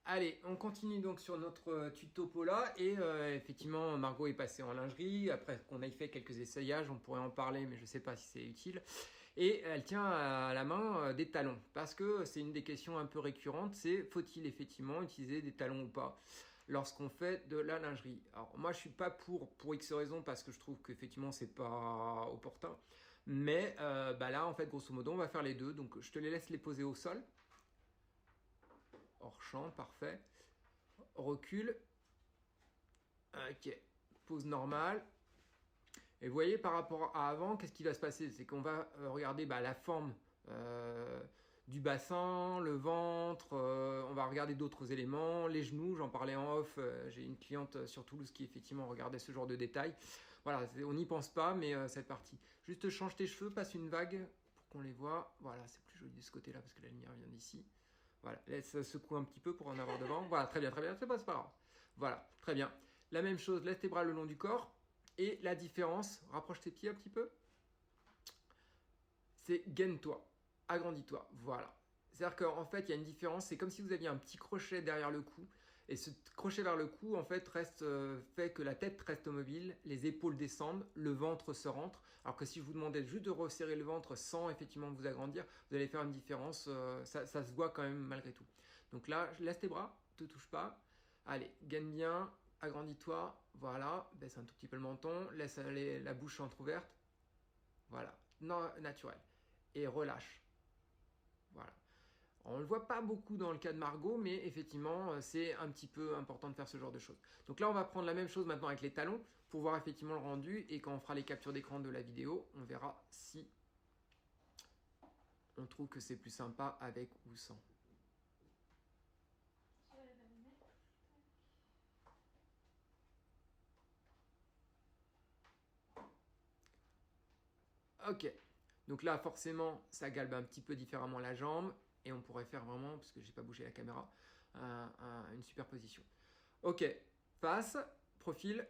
Allez, on continue donc sur notre tuto Paula et effectivement Margot est passée en lingerie. Après qu'on ait fait quelques essayages, on pourrait en parler mais je ne sais pas si c'est utile. Et elle tient à la main des talons parce que c'est une des questions un peu récurrentes, c'est faut-il effectivement utiliser des talons ou pas lorsqu'on fait de la lingerie. Alors moi je suis pas pour X raisons parce que je trouve qu'effectivement c'est pas opportun. Mais là en fait grosso modo on va faire les deux, donc je te les laisse les poser au sol. Hors champ, parfait. Recul. Ok. Pose normale. Et vous voyez, par rapport à avant, qu'est-ce qui va se passer? C'est qu'on va regarder la forme du bassin, le ventre, on va regarder d'autres éléments, les genoux, j'en parlais en off, j'ai une cliente sur Toulouse qui effectivement regardait ce genre de détails. Voilà, on n'y pense pas, mais cette partie. Juste change tes cheveux, passe une vague pour qu'on les voit. Voilà, c'est plus joli de ce côté-là parce que la lumière vient d'ici. Voilà, laisse secouer un petit peu pour en avoir devant. Voilà, très bien, c'est pas grave. Voilà, très bien. La même chose, laisse tes bras le long du corps. Et la différence, rapproche tes pieds un petit peu, c'est gaine-toi, agrandis-toi. Voilà. C'est-à-dire qu'en fait, il y a une différence. C'est comme si vous aviez un petit crochet derrière le cou. Et ce crochet vers le cou, en fait, fait que la tête reste mobile, les épaules descendent, le ventre se rentre. Alors que si je vous demandais juste de resserrer le ventre sans effectivement vous agrandir, vous allez faire une différence. Ça se voit quand même malgré tout. Donc là, laisse tes bras, ne te touche pas. Allez, gagne bien, agrandis-toi. Voilà, baisse un tout petit peu le menton, laisse aller la bouche entrouverte. Voilà, non, naturel. Et relâche. Voilà. On ne le voit pas beaucoup dans le cas de Margot, mais effectivement, c'est un petit peu important de faire ce genre de choses. Donc là, on va prendre la même chose maintenant avec les talons pour voir effectivement le rendu. Et quand on fera les captures d'écran de la vidéo, on verra si on trouve que c'est plus sympa avec ou sans. Ok. Donc là, forcément, ça galbe un petit peu différemment la jambe. Et on pourrait faire vraiment, parce que j'ai pas bougé la caméra, une superposition. Ok. Face, profil.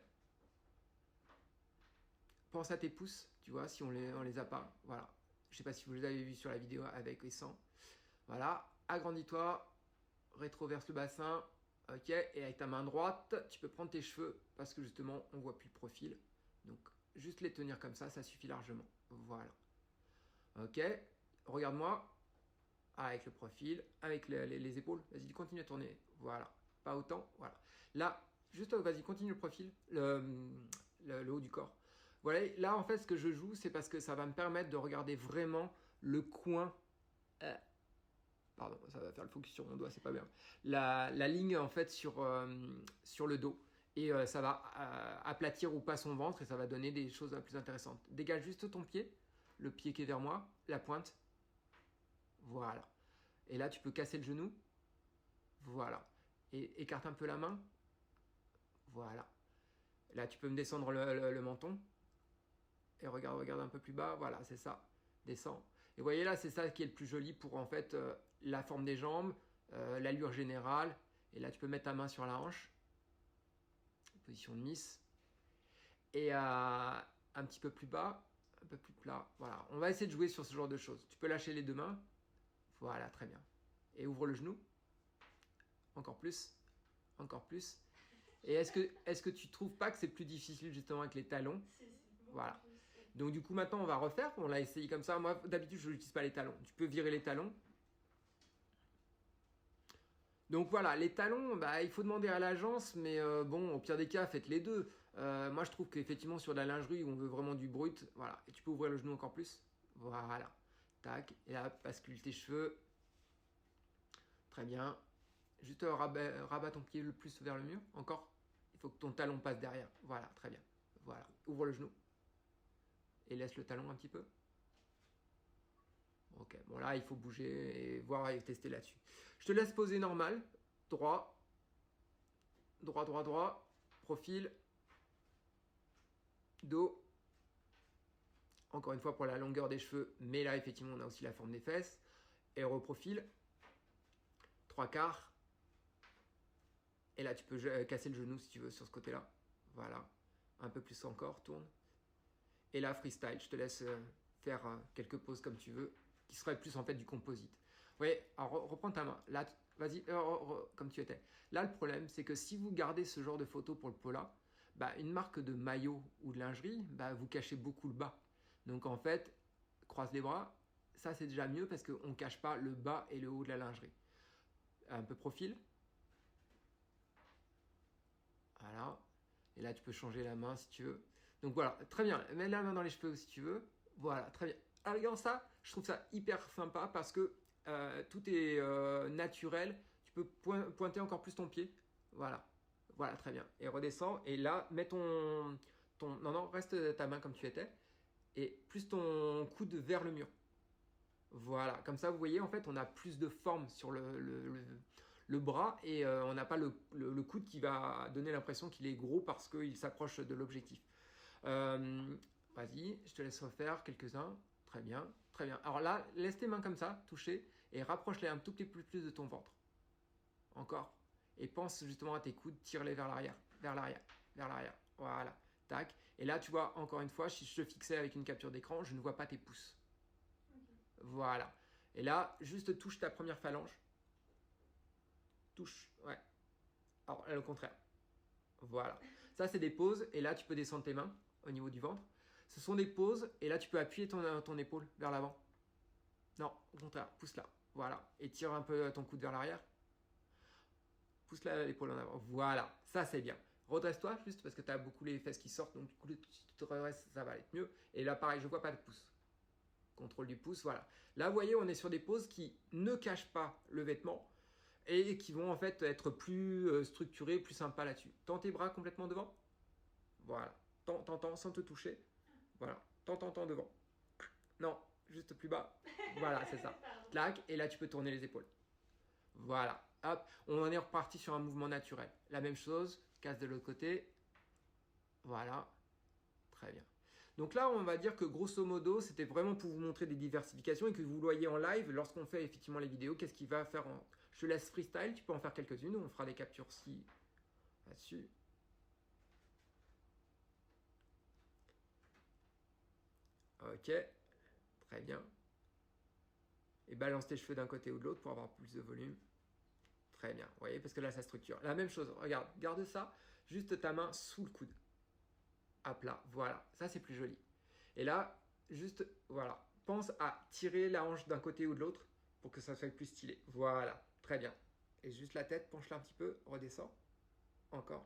Pense à tes pouces, tu vois, si on les a pas. Voilà. Je sais pas si vous les avez vus sur la vidéo avec et sans. Voilà. Agrandis-toi. Rétroverse le bassin. Ok. Et avec ta main droite, tu peux prendre tes cheveux parce que justement, on voit plus le profil. Donc, juste les tenir comme ça suffit largement. Voilà. Ok. Regarde-moi. Avec le profil, avec les épaules. Vas-y, continue à tourner. Voilà. Pas autant. Voilà. Là, juste, vas-y, continue le profil, le haut du corps. Voilà. Là, en fait, ce que je joue, c'est parce que ça va me permettre de regarder vraiment le coin. Pardon, ça va faire le focus sur mon doigt, c'est pas bien. La ligne, en fait, sur le dos. Et ça va aplatir ou pas son ventre et ça va donner des choses plus intéressantes. Dégage juste ton pied, le pied qui est vers moi, la pointe. Voilà. Et là, tu peux casser le genou. Voilà. Et écarte un peu la main. Voilà. Là, tu peux me descendre le menton. Et regarde un peu plus bas. Voilà, c'est ça. Descends. Et vous voyez là, c'est ça qui est le plus joli pour en fait la forme des jambes, l'allure générale. Et là, tu peux mettre ta main sur la hanche. Position de Miss. Et un petit peu plus bas, un peu plus plat. Voilà. On va essayer de jouer sur ce genre de choses. Tu peux lâcher les deux mains. Voilà, très bien. Et ouvre le genou. Encore plus. Encore plus. Et est-ce que tu trouves pas que c'est plus difficile justement avec les talons? Voilà. Donc du coup maintenant on va refaire. On l'a essayé comme ça. Moi d'habitude je n'utilise pas les talons. Tu peux virer les talons. Donc voilà, les talons, il faut demander à l'agence, mais bon, au pire des cas, faites les deux. Moi je trouve qu'effectivement sur de la lingerie où on veut vraiment du brut, voilà. Et tu peux ouvrir le genou encore plus. Voilà. Tac. Et là, bascule tes cheveux. Très bien. Juste rabat ton pied le plus vers le mur. Encore. Il faut que ton talon passe derrière. Voilà, très bien. Voilà. Ouvre le genou. Et laisse le talon un petit peu. Ok, bon là, il faut bouger et voir et tester là-dessus. Je te laisse poser normal. Droit. Droit, droit, droit. Profil. Dos. Encore une fois pour la longueur des cheveux. Mais là, effectivement, on a aussi la forme des fesses. Et reprofil. 3/4. Et là, tu peux casser le genou si tu veux sur ce côté-là. Voilà. Un peu plus encore, tourne. Et là, freestyle, je te laisse faire quelques poses comme tu veux, qui serait plus en fait du composite. Oui, alors reprends ta main. Là, Vas-y, comme tu étais. Là, le problème, c'est que si vous gardez ce genre de photo pour le Pola, bah, une marque de maillot ou de lingerie, bah, vous cachez beaucoup le bas. Donc en fait, croise les bras, ça c'est déjà mieux parce qu'on ne cache pas le bas et le haut de la lingerie. Un peu profil. Voilà. Et là, tu peux changer la main si tu veux. Donc voilà, très bien. Mets la main dans les cheveux si tu veux. Voilà, très bien. Alors, regarde ça, je trouve ça hyper sympa parce que tout est naturel. Tu peux pointer encore plus ton pied. Voilà. Voilà, très bien. Et redescends. Et là, mets ton... Non, non, reste ta main comme tu étais. Et plus ton coude vers le mur. Voilà. Comme ça, vous voyez, en fait, on a plus de forme sur le bras et on n'a pas le coude qui va donner l'impression qu'il est gros parce qu'il s'approche de l'objectif. Vas-y, je te laisse refaire quelques-uns. Très bien, très bien. Alors là, laisse tes mains comme ça, toucher, et rapproche-les un tout petit peu plus de ton ventre. Encore. Et pense justement à tes coudes, tire-les vers l'arrière, vers l'arrière, vers l'arrière. Voilà, tac. Et là, tu vois, encore une fois, si je te fixais avec une capture d'écran, je ne vois pas tes pouces. Voilà. Et là, juste touche ta première phalange. Touche, ouais. Alors, là, le contraire. Voilà. Ça, c'est des pauses. Et là, tu peux descendre tes mains au niveau du ventre. Ce sont des pauses. Et là, tu peux appuyer ton épaule vers l'avant. Non, au contraire. Pousse là. Voilà. Et tire un peu ton coude vers l'arrière. Pousse là l'épaule en avant. Voilà. Ça, c'est bien. Redresse-toi juste parce que tu as beaucoup les fesses qui sortent. Donc, du coup, si tu te redresses, ça va aller mieux. Et là, pareil, je ne vois pas de pouce. Contrôle du pouce. Voilà. Là, vous voyez, on est sur des pauses qui ne cachent pas le vêtement et qui vont en fait être plus structurés, plus sympas là-dessus. Tends tes bras complètement devant. Voilà. Tends, sans te toucher. Voilà. Tends devant. Non, juste plus bas. Voilà, c'est ça. Clac, et là tu peux tourner les épaules. Voilà. Hop, on en est reparti sur un mouvement naturel. La même chose, casse de l'autre côté. Voilà. Très bien. Donc là, on va dire que grosso modo, c'était vraiment pour vous montrer des diversifications et que vous voyez en live, lorsqu'on fait effectivement les vidéos, qu'est-ce qu'il va faire en... Je te laisse freestyle, tu peux en faire quelques-unes, on fera des captures si là-dessus. Ok, très bien. Et balance tes cheveux d'un côté ou de l'autre pour avoir plus de volume. Très bien, vous voyez, parce que là, ça structure. La même chose, regarde, garde ça, juste ta main sous le coude. À plat, voilà, ça c'est plus joli. Et là, juste, voilà, pense à tirer la hanche d'un côté ou de l'autre pour que ça soit plus stylé. Voilà, très bien. Et juste la tête, penche-la un petit peu, redescends. Encore,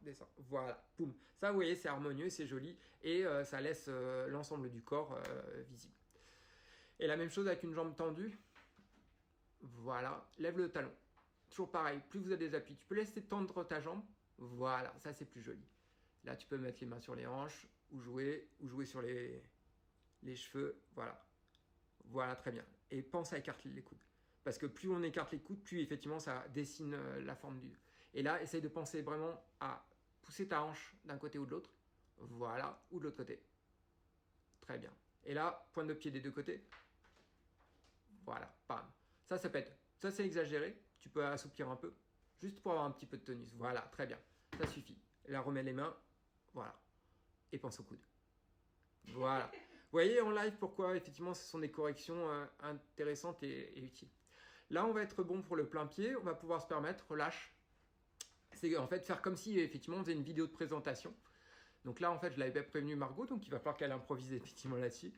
descends. Voilà, boum. Ça, vous voyez, c'est harmonieux, c'est joli et ça laisse l'ensemble du corps visible. Et la même chose avec une jambe tendue. Voilà, lève le talon. Toujours pareil, plus vous avez des appuis, tu peux laisser tendre ta jambe. Voilà, ça c'est plus joli. Là, tu peux mettre les mains sur les hanches ou jouer sur les cheveux. Voilà. Voilà, très bien. Et pense à écarter les coudes. Parce que plus on écarte les coudes, plus effectivement ça dessine la forme du... Et là, essaye de penser vraiment à pousser ta hanche d'un côté ou de l'autre. Voilà, ou de l'autre côté. Très bien. Et là, pointe de pied des deux côtés. Voilà, bam. Ça peut être... Ça, c'est exagéré. Tu peux assouplir un peu. Juste pour avoir un petit peu de tonus. Voilà, très bien. Ça suffit. Et là, remets les mains. Voilà. Et pense au coude. Voilà. Vous voyez en live pourquoi effectivement ce sont des corrections intéressantes et utiles. Là, on va être bon pour le plein pied. On va pouvoir se permettre, relâche. C'est en fait faire comme si effectivement on faisait une vidéo de présentation. Donc là, en fait, je l'avais pas prévenu Margot, donc il va falloir qu'elle improvise effectivement là-dessus.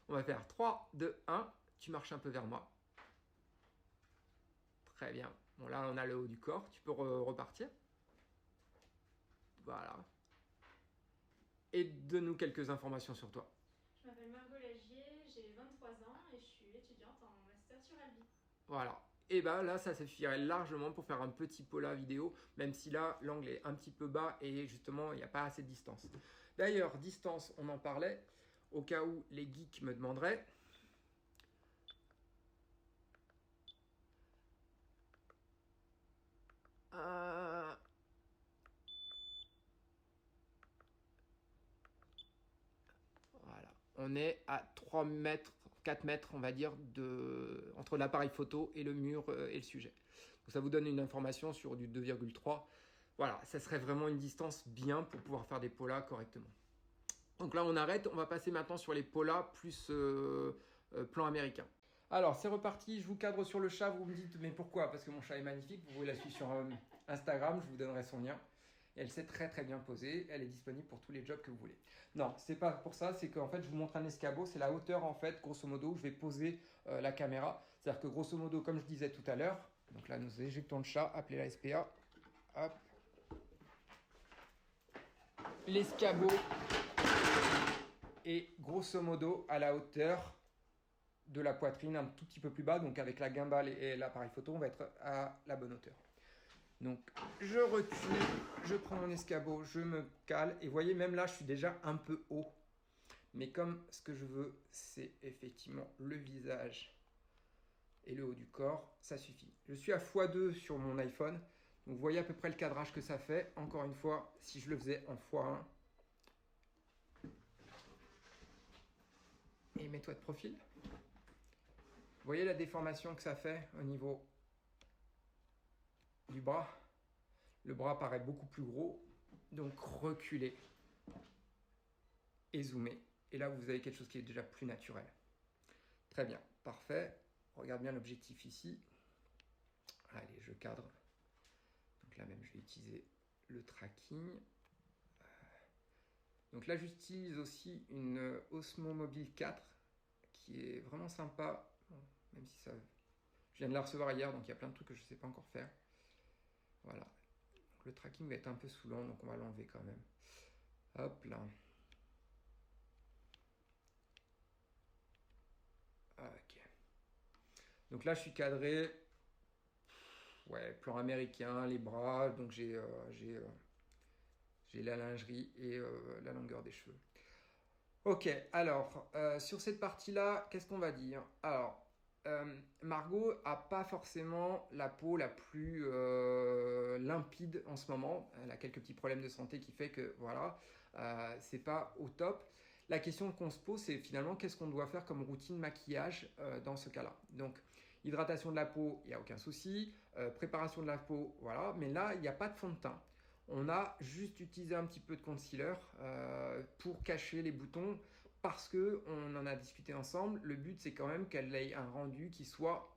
On va faire 3, 2, 1. Tu marches un peu vers moi. Très bien. Bon, là, on a le haut du corps. Tu peux repartir. Voilà. Et donne-nous quelques informations sur toi. Je m'appelle Margot Lagier, j'ai 23 ans et je suis étudiante en master sur Albi. Voilà. Et bien là, ça suffirait largement pour faire un petit pola vidéo, même si là, l'angle est un petit peu bas et justement, il n'y a pas assez de distance. D'ailleurs, distance, on en parlait, au cas où les geeks me demanderaient. Voilà. On est à 3 mètres, 4 mètres, on va dire, entre l'appareil photo et le mur et le sujet. Donc ça vous donne une information sur du 2,3. Voilà, ça serait vraiment une distance bien pour pouvoir faire des polas correctement. Donc là, on arrête. On va passer maintenant sur les polas plus plan américain. Alors, c'est reparti. Je vous cadre sur le chat. Vous me dites, mais pourquoi? Parce que mon chat est magnifique. Vous pouvez la suivre sur Instagram. Je vous donnerai son lien. Et elle s'est très très bien posée. Elle est disponible pour tous les jobs que vous voulez. Non, c'est pas pour ça. C'est qu'en fait, je vous montre un escabeau. C'est la hauteur, en fait, grosso modo, où je vais poser la caméra. C'est-à-dire que grosso modo, comme je disais tout à l'heure, donc là, nous éjectons le chat. Appelez la SPA. Hop. L'escabeau est grosso modo à la hauteur de la poitrine, un tout petit peu plus bas. Donc avec la gimbal et l'appareil photo, on va être à la bonne hauteur. Donc je recule, je prends mon escabeau, je me cale. Et vous voyez, même là, je suis déjà un peu haut. Mais comme ce que je veux, c'est effectivement le visage et le haut du corps, ça suffit. Je suis à x2 sur mon iPhone. Donc vous voyez à peu près le cadrage que ça fait. Encore une fois, si je le faisais en x1. Et mets-toi de profil. Vous voyez la déformation que ça fait au niveau du bras. Le bras paraît beaucoup plus gros. Donc reculez et zoomez. Et là, vous avez quelque chose qui est déjà plus naturel. Très bien, parfait. Regarde bien l'objectif ici. Allez, je cadre. Donc là même, je vais utiliser le tracking. Donc là, j'utilise aussi une Osmo Mobile 4 qui est vraiment sympa. Bon, même si ça... Je viens de la recevoir hier, donc il y a plein de trucs que je ne sais pas encore faire. Voilà. Donc le tracking va être un peu saoulant, donc on va l'enlever quand même. Hop là. Ok. Donc là, je suis cadré. Ouais, plan américain, les bras. Donc j'ai la lingerie et la longueur des cheveux. Ok, alors, sur cette partie-là, qu'est-ce qu'on va dire? Alors, Margot a pas forcément la peau la plus limpide en ce moment. Elle a quelques petits problèmes de santé qui fait que, voilà, c'est pas au top. La question qu'on se pose, c'est finalement qu'est-ce qu'on doit faire comme routine maquillage dans ce cas-là. Donc, hydratation de la peau, il n'y a aucun souci. Préparation de la peau, voilà. Mais là, il n'y a pas de fond de teint. On a juste utilisé un petit peu de concealer pour cacher les boutons parce que on en a discuté ensemble. Le but, c'est quand même qu'elle ait un rendu qui soit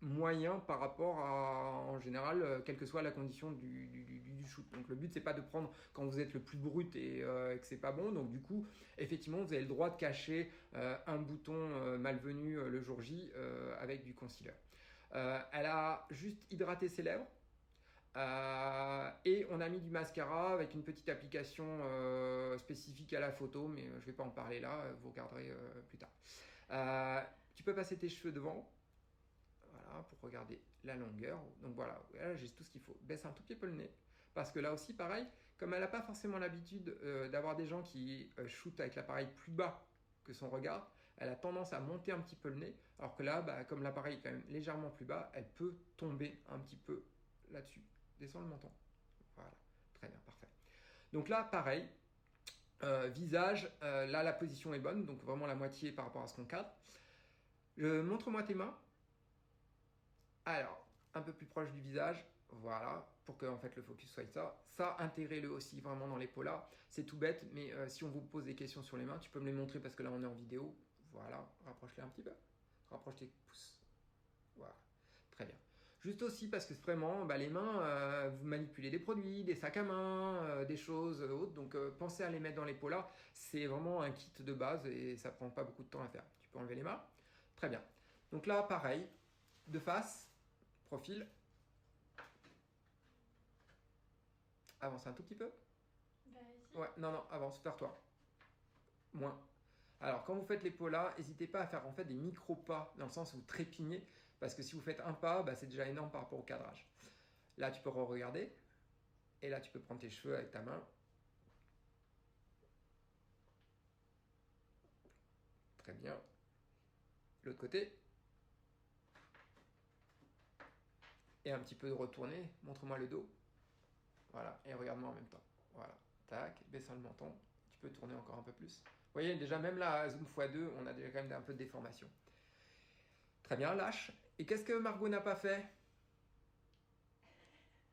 moyen par rapport à, en général, quelle que soit la condition du shoot. Donc le but, c'est pas de prendre quand vous êtes le plus brut et que c'est pas bon. Donc du coup, effectivement, vous avez le droit de cacher un bouton malvenu le jour J avec du concealer. Elle a juste hydraté ses lèvres. Et on a mis du mascara avec une petite application spécifique à la photo, mais je ne vais pas en parler là, vous regarderez plus tard. Tu peux passer tes cheveux devant, voilà, pour regarder la longueur. Donc voilà, j'ai tout ce qu'il faut. Baisse un tout petit peu le nez, parce que là aussi, pareil, comme elle n'a pas forcément l'habitude d'avoir des gens qui shootent avec l'appareil plus bas que son regard, elle a tendance à monter un petit peu le nez, alors que là, comme l'appareil est quand même légèrement plus bas, elle peut tomber un petit peu là-dessus. Descends le menton. Voilà, très bien, parfait. Donc là, pareil, visage, là la position est bonne, donc vraiment la moitié par rapport à ce qu'on cadre. Montre-moi tes mains. Alors, un peu plus proche du visage, voilà, pour que en fait, le focus soit ça. Ça, intégrez-le aussi vraiment dans l'épaule là. C'est tout bête, mais si on vous pose des questions sur les mains, tu peux me les montrer parce que là on est en vidéo. Voilà, rapproche-les un petit peu. Rapproche tes pouces. Voilà, très bien. Juste aussi parce que vraiment, les mains, vous manipulez des produits, des sacs à main, des choses autres. Donc pensez à les mettre dans les pots là. C'est vraiment un kit de base et ça prend pas beaucoup de temps à faire. Tu peux enlever les mains. Très bien. Donc là, pareil, de face, profil. Avance un tout petit peu. Bah, ici. Ouais, non, avance, vers toi. Moins. Alors, quand vous faites les pots là, n'hésitez pas à faire en fait des micro-pas, dans le sens où vous trépignez, parce que si vous faites un pas, c'est déjà énorme par rapport au cadrage. Là, tu peux re-regarder, et là, tu peux prendre tes cheveux avec ta main. Très bien. L'autre côté. Et un petit peu de retourner. Montre-moi le dos. Voilà, et regarde-moi en même temps. Voilà, tac, baissant le menton. Tu peux tourner encore un peu plus. Vous voyez, déjà, même là, zoom x2, on a déjà quand même un peu de déformation. Très bien, lâche. Et qu'est-ce que Margot n'a pas fait?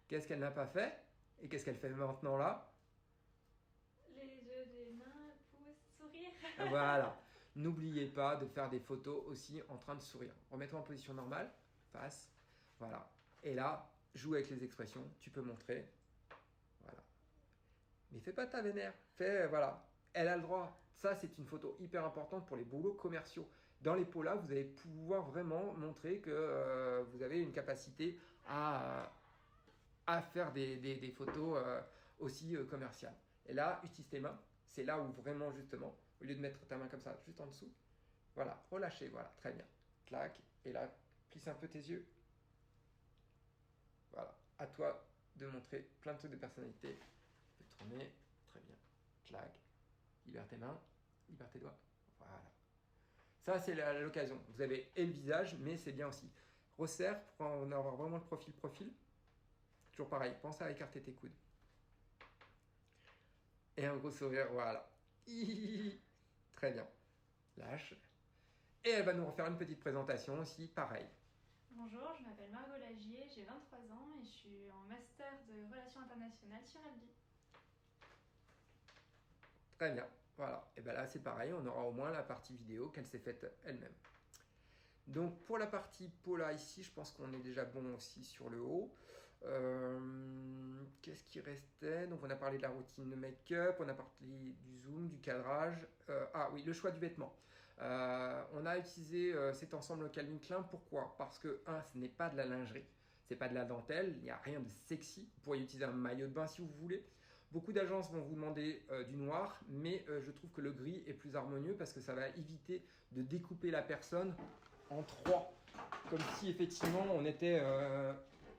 Qu'est-ce qu'elle n'a pas fait? Et qu'est-ce qu'elle fait maintenant là? Les yeux, des mains, pouces, sourire. Voilà. N'oubliez pas de faire des photos aussi en train de sourire. Remets-toi en position normale, face, voilà. Et là, joue avec les expressions, tu peux montrer, voilà. Mais fais pas ta vénère, fais, voilà. Elle a le droit. Ça, c'est une photo hyper importante pour les boulots commerciaux. Dans les polas, vous allez pouvoir vraiment montrer que vous avez une capacité à faire des photos aussi commerciales. Et là, utilise tes mains. C'est là où vraiment, justement, au lieu de mettre ta main comme ça, juste en dessous, voilà, relâchez, voilà, très bien. Clac, et là, plisse un peu tes yeux. Voilà, à toi de montrer plein de trucs de personnalité. Tu peux tourner, très bien. Clac, libère tes mains, libère tes doigts. Voilà. Ça, c'est l'occasion. Vous avez et le visage, mais c'est bien aussi. Resserre pour en avoir vraiment le profil. Toujours pareil, pense à écarter tes coudes. Et un gros sourire, voilà. Hihihi. Très bien. Lâche. Et elle va nous refaire une petite présentation aussi, pareil. Bonjour, je m'appelle Margot Lagier, j'ai 23 ans et je suis en master de relations internationales sur Albi. Très bien. Voilà. Et bien là, c'est pareil, on aura au moins la partie vidéo qu'elle s'est faite elle-même. Donc pour la partie Pola ici, je pense qu'on est déjà bon aussi sur le haut. Qu'est-ce qui restait? Donc on a parlé de la routine de make-up, on a parlé du zoom, du cadrage. Ah oui, le choix du vêtement. On a utilisé cet ensemble Calvin Klein. Pourquoi? Parce que, ce n'est pas de la lingerie, c'est pas de la dentelle, il n'y a rien de sexy. Vous pourriez utiliser un maillot de bain si vous voulez. Beaucoup d'agences vont vous demander du noir, mais je trouve que le gris est plus harmonieux parce que ça va éviter de découper la personne en trois. Comme si effectivement on était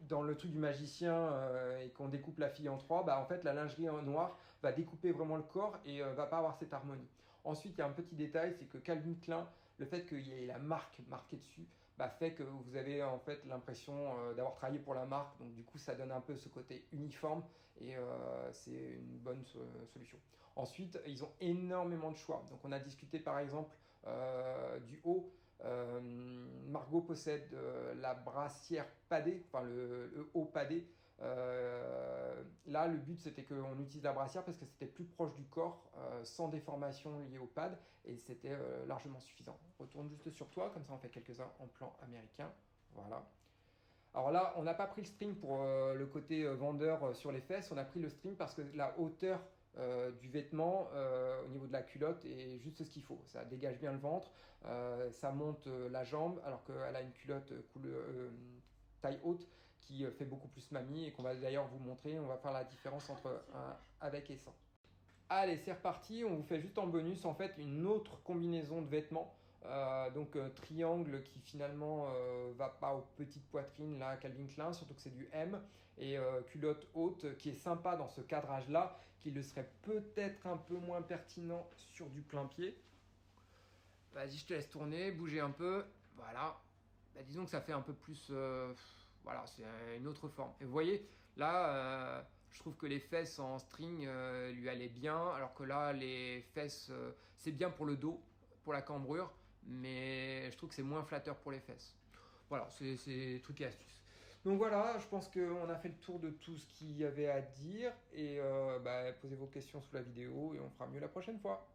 dans le truc du magicien et qu'on découpe la fille en trois. Bah, en fait, la lingerie en noir va découper vraiment le corps et va pas avoir cette harmonie. Ensuite, il y a un petit détail, c'est que Calvin Klein, le fait qu'il y ait la marque marquée dessus, fait que vous avez en fait l'impression d'avoir travaillé pour la marque. Donc du coup, ça donne un peu ce côté uniforme et c'est une bonne solution. Ensuite, ils ont énormément de choix. Donc on a discuté par exemple du haut. Margot possède la brassière padée, enfin le haut padé. Là, le but c'était qu'on utilise la brassière parce que c'était plus proche du corps, sans déformation liée au pad, et c'était largement suffisant. Retourne juste sur toi, comme ça on fait quelques-uns en plan américain. Voilà. Alors là, on n'a pas pris le string pour le côté vendeur sur les fesses, on a pris le string parce que la hauteur du vêtement au niveau de la culotte est juste ce qu'il faut. Ça dégage bien le ventre, ça monte la jambe, alors qu'elle a une culotte taille haute qui fait beaucoup plus mamie et qu'on va d'ailleurs vous montrer. On va faire la différence entre avec et sans. Allez, c'est reparti. On vous fait juste en bonus en fait une autre combinaison de vêtements. Donc triangle qui finalement va pas aux petites poitrines là, Calvin Klein, surtout que c'est du M, et culotte haute qui est sympa dans ce cadrage là, qui le serait peut-être un peu moins pertinent sur du plein pied. Vas-y, je te laisse tourner, bouger un peu, voilà. Disons que ça fait un peu plus, voilà, c'est une autre forme. Et vous voyez, là, je trouve que les fesses en string lui allaient bien, alors que là, les fesses, c'est bien pour le dos, pour la cambrure, mais je trouve que c'est moins flatteur pour les fesses. Voilà, c'est trucs et astuces. Donc voilà, je pense qu'on a fait le tour de tout ce qu'il y avait à dire, et posez vos questions sous la vidéo, et on fera mieux la prochaine fois.